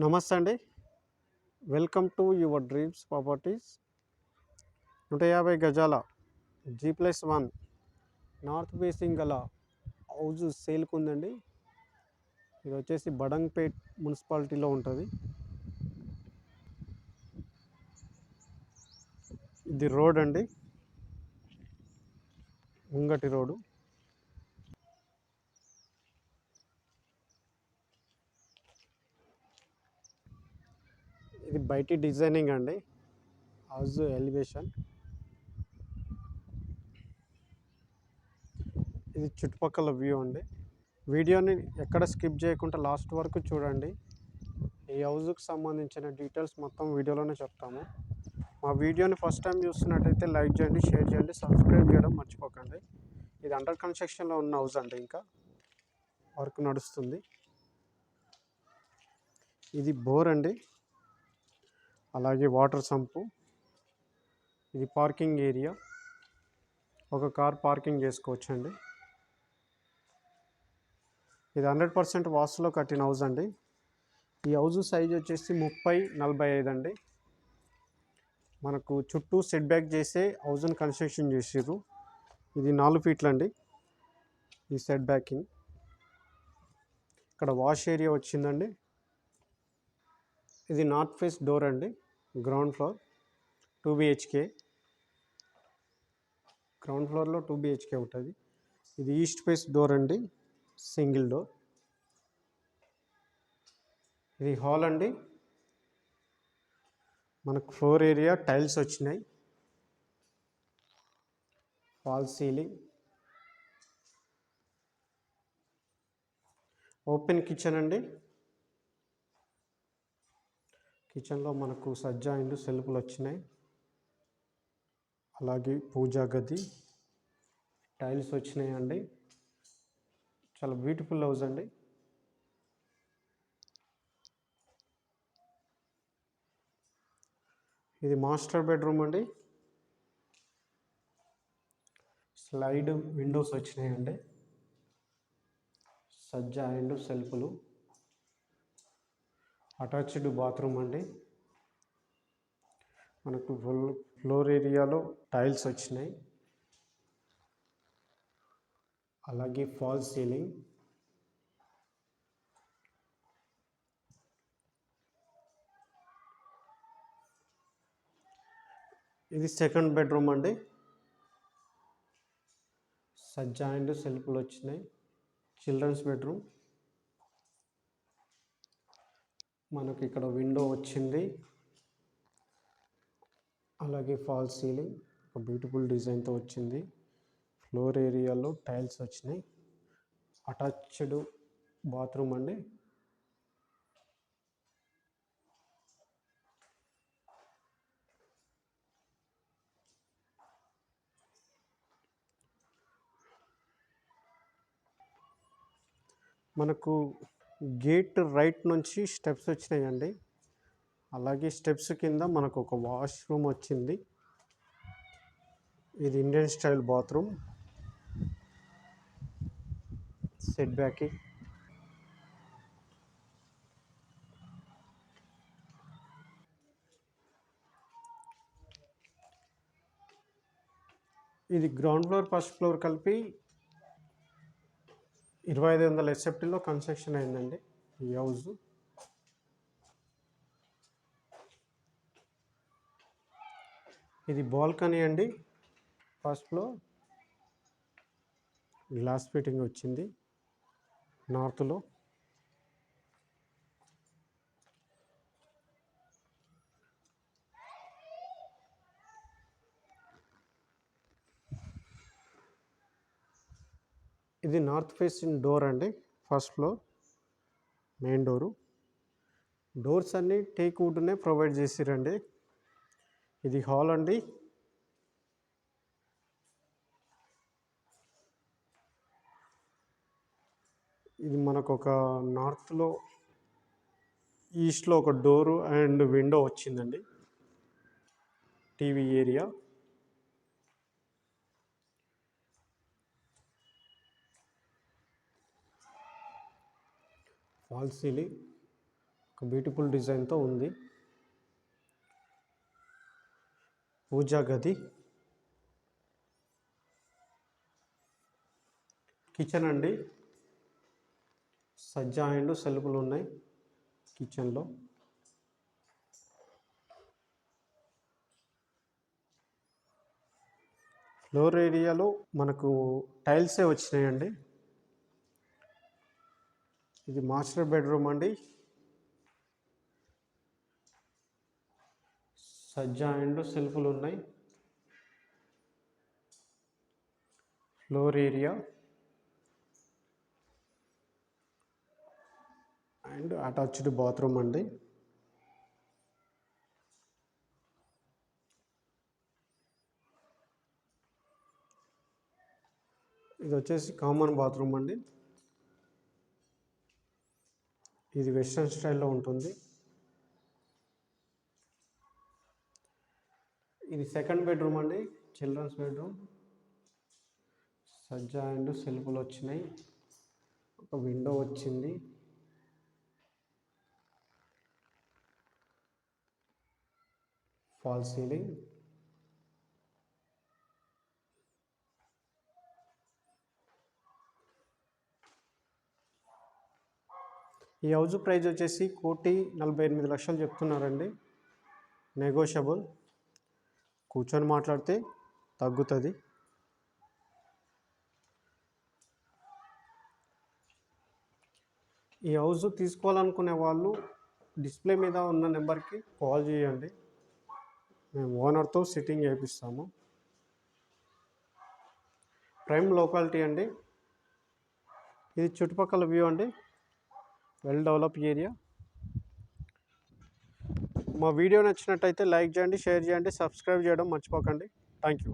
నమస్తే అండి. Welcome to your dreams properties. 150 గజాల G+1 నార్త్ ఫేసింగ్ గల హౌస్ సేల్కి ఉందండి. ఇది వచ్చేసి బడంగ్పేట్ మున్సిపాలిటీలో ఉంటుంది. ఇది రోడ్ అండి, ముంగటి రోడ్డు. ఇది బయటి డిజైనింగ్ అండి, హౌస్ ఎలివేషన్. ఇది చుట్టుపక్కల వ్యూ అండి. వీడియోని ఎక్కడ స్కిప్ చేయకుండా లాస్ట్ వరకు చూడండి. ఈ హౌస్కి సంబంధించిన డీటెయిల్స్ మొత్తం వీడియోలోనే చెప్తాము. మా వీడియోని ఫస్ట్ టైం చూస్తున్నట్టయితే లైక్ చేయండి, షేర్ చేయండి, సబ్స్క్రైబ్ చేయడం మర్చిపోకండి. ఇది అండర్ కన్స్ట్రక్షన్లో ఉన్న హౌస్ అండి, ఇంకా వర్క్ నడుస్తుంది. ఇది బోర్ అండి, అలాగే వాటర్ సంపు. ఇది పార్కింగ్ ఏరియా, ఒక కార్ పార్కింగ్ చేసుకోవచ్చు అండి. ఇది 100% వాస్తులో కట్టిన హౌస్ అండి. ఈ హౌస్ సైజ్ వచ్చేసి 30x45 అండి. మనకు చుట్టూ సెట్ బ్యాక్ చేసే హౌస్ని కన్స్ట్రక్షన్ చేసారు. ఇది 4 ఫీట్లు అండి ఈ సెట్ బ్యాకింగ్. ఇక్కడ వాష్ ఏరియా వచ్చిందండి. ఇది నార్త్ ఫేస్ డోర్ అండి, గ్రౌండ్ ఫ్లోర్ 2 BHK. గ్రౌండ్ ఫ్లోర్లో 2 BHK ఉంటుంది. ఇది ఈస్ట్ ఫేస్ డోర్ అండి, సింగిల్ డోర్. ఇది హాల్ అండి. మనకు ఫ్లోర్ ఏరియా టైల్స్ వచ్చినాయి, ఫాల్ సీలింగ్. ఓపెన్ కిచెన్ అండి. కిచెన్లో మనకు సజ్జా అండ్ సెల్ఫ్లు వచ్చినాయి, అలాగే పూజా గది, టైల్స్ వచ్చినాయండి. చాలా బ్యూటిఫుల్ హౌస్ అండి. ఇది మాస్టర్ బెడ్రూమ్ అండి. స్లైడ్ విండోస్ వచ్చినాయండి, సజ్జా అండ్ సెల్ఫ్లు. అటాచ్డ్ బాత్రూమ్ అండి. మనకు ఫ్లోర్ ఏరియాలో టైల్స్ వచ్చినాయి, అలాగే ఫాల్ సీలింగ్. ఇది సెకండ్ బెడ్రూమ్ అండి. సజ్జా అండ్ సెల్ఫ్లు వచ్చినాయి. Children's bedroom. మనకి ఇక్కడ విండో వచ్చింది, అలాగే ఫాల్ సీలింగ్ ఒక బ్యూటిఫుల్ డిజైన్తో వచ్చింది. ఫ్లోర్ ఏరియాలో టైల్స్ వచ్చినాయి. అటాచ్డ్ బాత్రూమ్ అండి. మనకు గేట్ రైట్ నుంచి స్టెప్స్ వచ్చినాయండి. అలాగే స్టెప్స్ కింద మనకు ఒక వాష్రూమ్ వచ్చింది. ఇది Indian style bathroom, set back. ఇది గ్రౌండ్ ఫ్లోర్ ఫస్ట్ ఫ్లోర్ కలిపి 2500 SFTలో కన్స్ట్రక్షన్ అయిందండి ఈ హౌస్. ఇది బాల్కనీ అండి. ఫస్ట్ ఫ్లోర్ గ్లాస్ ఫిట్టింగ్ వచ్చింది నార్త్లో. ఇది నార్త్ ఫేసింగ్ డోర్ అండి, first floor main door. Doors అన్నీ టేక్ వుడ్నే ప్రొవైడ్ చేసిరండి. ఇది హాల్ అండి. ఇది మనకు ఒక నార్త్లో ఈస్ట్లో ఒక డోరు అండ్ విండో వచ్చిందండి. TV area. ఫాల్ సీలింగ్, ఒక బ్యూటిఫుల్ డిజైన్తో ఉంది. పూజా గది, కిచెన్ అండి. సజ్జా అండ్ సెల్ఫ్లు ఉన్నాయి కిచెన్లో. ఫ్లోర్ ఏరియాలో మనకు టైల్సే వచ్చినాయండి. ఇది మాస్టర్ బెడ్రూమ్ అండి. సజ్జా అండ్ సెల్ఫ్లు ఉన్నాయి. Floor area and attached bathroom అండి. ఇది వచ్చేసి కామన్ బాత్రూమ్ అండి. ఇది వెస్ట్రన్ స్టైల్లో ఉంటుంది. ఇది సెకండ్ బెడ్రూమ్ అండి, చిల్డ్రన్స్ బెడ్రూమ్. సజ్జా అండ్ సెల్ఫ్లు వచ్చినాయి. ఒక విండో వచ్చింది. Fall ceiling. ఈ హౌస్ ప్రైస్ వచ్చేసి 1,48,00,000 చెప్తున్నారండి. నెగోషియబుల్, కూర్చొని మాట్లాడితే తగ్గుతుంది. ఈ హౌస్ తీసుకోవాలనుకునే వాళ్ళు డిస్ప్లే మీద ఉన్న నెంబర్కి కాల్ చేయండి. మేము ఓనర్తో సిట్టింగ్ చేపిస్తాము. ప్రైమ్ లోకాలిటీ అండి. ఇది చుట్టుపక్కల వ్యూ అండి. Well develop area. మా వీడియో నచ్చినట్టయితే లైక్ చేయండి, షేర్ చేయండి, సబ్స్క్రైబ్ చేయడం మర్చిపోకండి. Thank you.